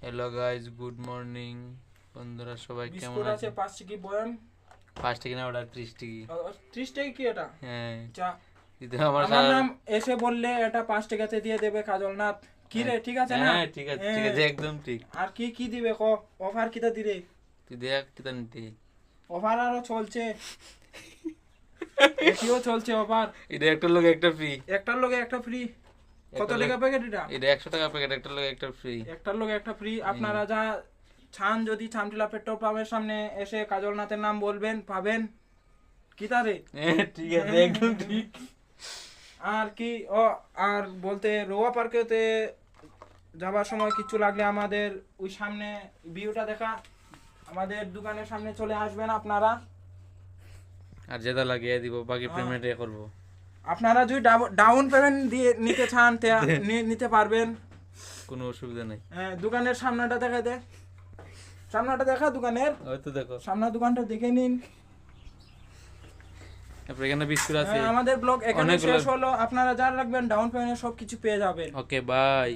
Hello guys, good morning বন্ধুরা, সবাই কেমন বিস্কুট আছে আছেন? 5 টাকা বয়াম। 5 টাকা না, ওটা 30 টাকা। 30 টাকা কি এটা? হ্যাঁ, চা এটা আমার আমার নাম এসে বললে এটা 5 টাকাতে দিয়ে দেবে কাজলনাথ। কি রে, ঠিক আছে না? হ্যাঁ ঠিক আছে, ঠিক আছে, একদম ঠিক। আর কি কি দিবে ক? অফার কিটা দিরে? তুই দেখ কিতা নিতে। অফার আরো চলছে। এটিও চলছে অফার। এটা একটা লোক একটা ফ্রি। একটার লগে একটা ফ্রি। কত টাকা প্যাকেট এটা? এটা 100 টাকা প্যাকেট, একটা লোক একটা ফ্রি। একটার লগে একটা ফ্রি। আপনারা যা ছান, যদি ছামটিলা পেট্রোল পাম্পের সামনে এসে কাজলনাথের নাম বলবেন, পাবেন। কি তারে? হ্যাঁ ঠিক আছে, একদম ঠিক। আর কি আর বলতে রোয়া পার্কেতে যাবার সময় কিছু লাগলে আমাদের ওই সামনে ভিউটা দেখা, আমাদের দোকানের সামনে চলে আসবেন আপনারা। আর যেটা লাগিয়ে দিব, বাকি পেমেন্ট করব। আপনারা যদি ডাউন পেমেন্ট দিয়ে নিতে চান নিতে পারবেন, কোনো অসুবিধা নাই। হ্যাঁ। দোকানের সামনেটা দেখা দে, সামনেটা দেখা দোকানের, হয়তো দেখো সামনের দোকানটা দেখে নিন। তারপর এখানে বিস্কুট আছে। আমাদের ব্লগ এখানে অনেকগুলো। শেষ হলো। আপনারা যা রাখবেন ডাউন পেমেন্টে সব কিছু পেয়ে যাবেন। ওকে, বাই।